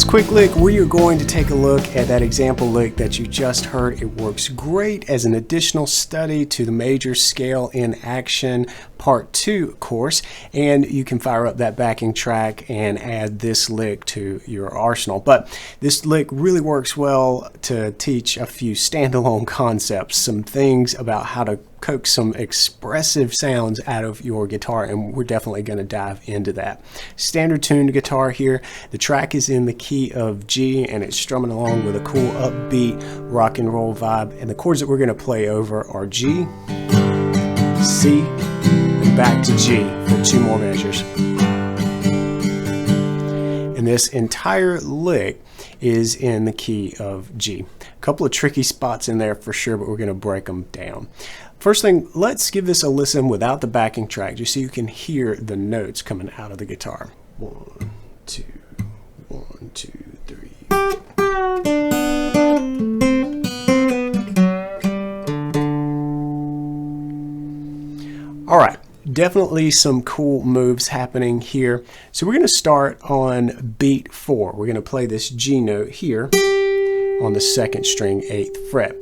this quick lick, we are going to take a look at that example lick that you just heard. It works great as an additional study to the Major Scale in Action Part 2 course, and you can fire up that backing track and add this lick to your arsenal. But this lick really works well to teach a few standalone concepts, some things about how to coax some expressive sounds out of your guitar, and we're definitely going to dive into that. Standard tuned guitar here. The track is in the key of G, and it's strumming along with a cool upbeat rock and roll vibe, and the chords that we're going to play over are G, C, and back to G for 2 more measures. And this entire lick is in the key of G. A couple of tricky spots in there for sure, but we're going to break them down. First thing, let's give this a listen without the backing track, just so you can hear the notes coming out of the guitar. 1, 2, 1, 2, 3. All right, definitely some cool moves happening here. So we're going to start on beat 4. We're going to play this G note here on the 2nd string, 8th fret.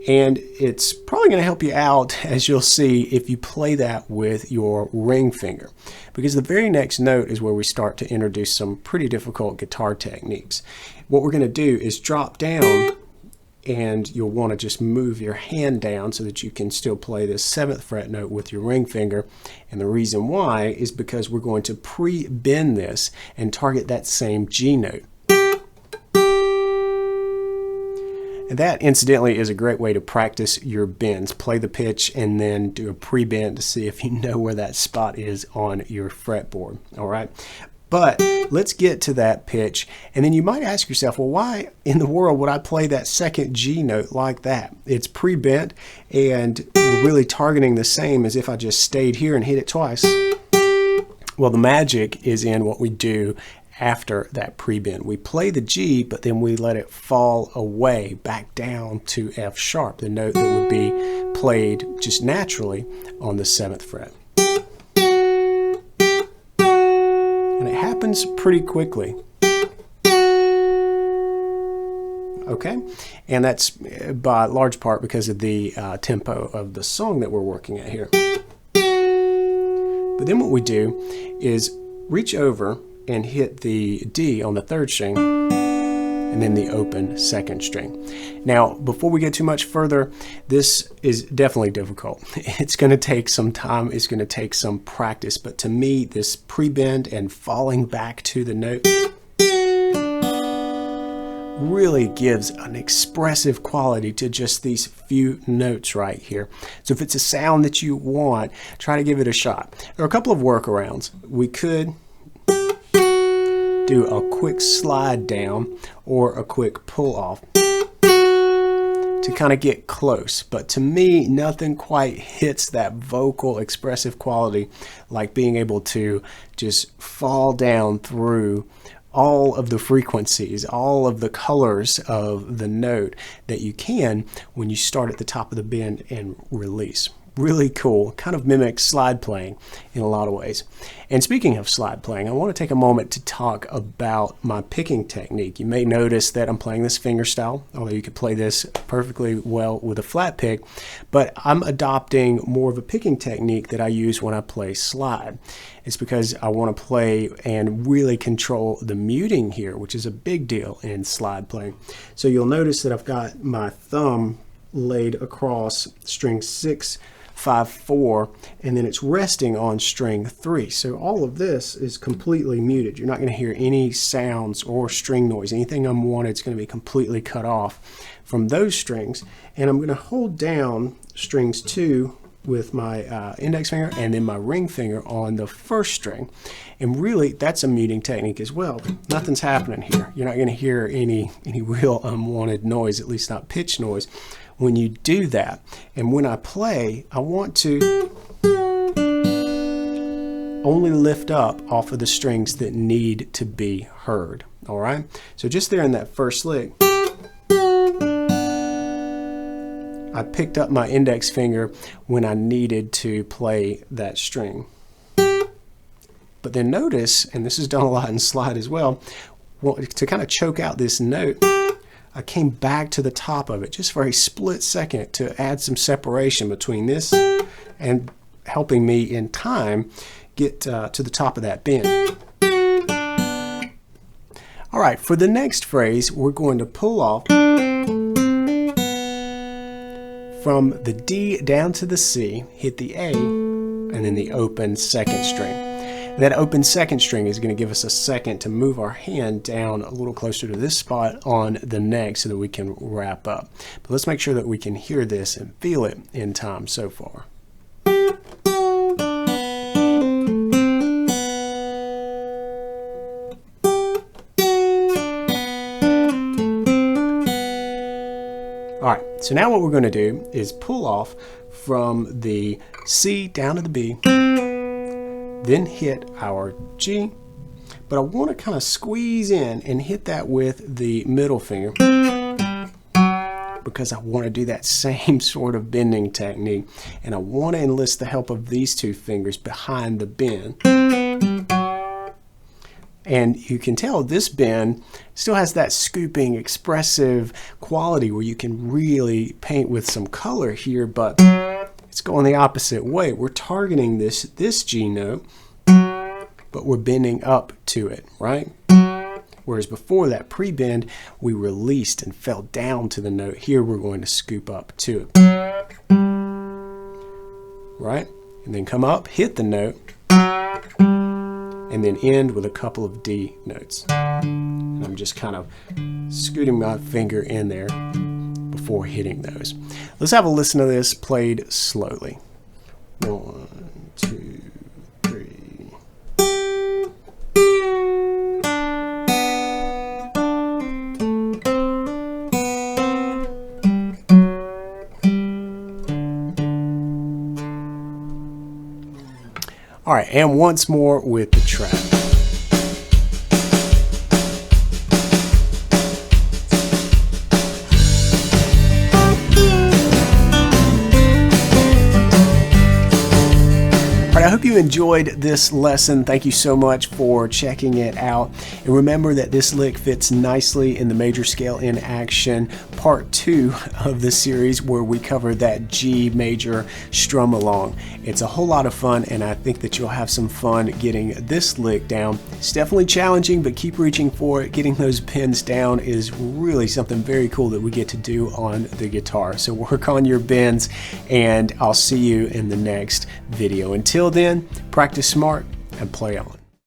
And it's probably going to help you out, as you'll see, if you play that with your ring finger, because the very next note is where we start to introduce some pretty difficult guitar techniques. What we're going to do is drop down, and you'll want to just move your hand down so that you can still play this 7th fret note with your ring finger. And the reason why is because we're going to pre-bend this and target that same G note. And that, incidentally, is a great way to practice your bends. Play the pitch and then do a pre-bend to see if you know where that spot is on your fretboard. All right. But let's get to that pitch, and then you might ask yourself, well, why in the world would I play that 2nd G note like that? It's pre-bent, and we're really targeting the same as if I just stayed here and hit it twice. Well, the magic is in what we do after that pre-bend. We play the G, but then we let it fall away back down to F sharp, the note that would be played just naturally on the 7th fret. And it happens pretty quickly. Okay, and that's by large part because of the tempo of the song that we're working at here. But then what we do is reach over and hit the D on the 3rd string, and then the open 2nd string. Now, before we get too much further, this is definitely difficult. It's going to take some time, it's going to take some practice, but to me, this pre-bend and falling back to the note really gives an expressive quality to just these few notes right here. So if it's a sound that you want, try to give it a shot. There are a couple of workarounds. We could do a quick slide down or a quick pull off to kind of get close, but to me nothing quite hits that vocal expressive quality like being able to just fall down through all of the frequencies, all of the colors of the note that you can when you start at the top of the bend and release. Really cool, kind of mimics slide playing in a lot of ways. And speaking of slide playing, I want to take a moment to talk about my picking technique. You may notice that I'm playing this fingerstyle, although you could play this perfectly well with a flat pick, but I'm adopting more of a picking technique that I use when I play slide. It's because I want to play and really control the muting here, which is a big deal in slide playing. So you'll notice that I've got my thumb laid across string 6, 5, 4, and then it's resting on string 3. So all of this is completely muted. You're not going to hear any sounds or string noise. Anything unwanted is going to be completely cut off from those strings. And I'm going to hold down strings 2 with my index finger and then my ring finger on the 1st string. And really, that's a muting technique as well. Nothing's happening here. You're not going to hear any real unwanted noise, at least not pitch noise, when you do that. And when I play, I want to only lift up off of the strings that need to be heard. All right? So just there in that first lick, I picked up my index finger when I needed to play that string. But then notice, and this is done a lot in slide as well, to kind of choke out this note, I came back to the top of it just for a split second to add some separation between this and helping me in time get to the top of that bend. All right, for the next phrase, we're going to pull off from the D down to the C, hit the A, and then the open second string. And that open second string is going to give us a second to move our hand down a little closer to this spot on the neck so that we can wrap up. But let's make sure that we can hear this and feel it in time so far. All right, so now what we're going to do is pull off from the C down to the B, then hit our G, but I want to kind of squeeze in and hit that with the middle finger because I want to do that same sort of bending technique, and I want to enlist the help of these two fingers behind the bend. And you can tell this bend still has that scooping, expressive quality where you can really paint with some color here, but it's going the opposite way. We're targeting this G note, but we're bending up to it, right? Whereas before that pre-bend, we released and fell down to the note. Here we're going to scoop up to it, right? And then come up, hit the note, and then end with a couple of D notes. And I'm just kind of scooting my finger in there before hitting those. Let's have a listen to this played slowly. 1, 2, 3. All right, and once more with the track. I hope you enjoyed this lesson. Thank you so much for checking it out. And remember that this lick fits nicely in the major scale in action part 2 of the series where we cover that G major strum along. It's a whole lot of fun, and I think that you'll have some fun getting this lick down. It's definitely challenging, but keep reaching for it. Getting those bends down is really something very cool that we get to do on the guitar. So work on your bends, and I'll see you in the next video. Until then, practice smart and play on.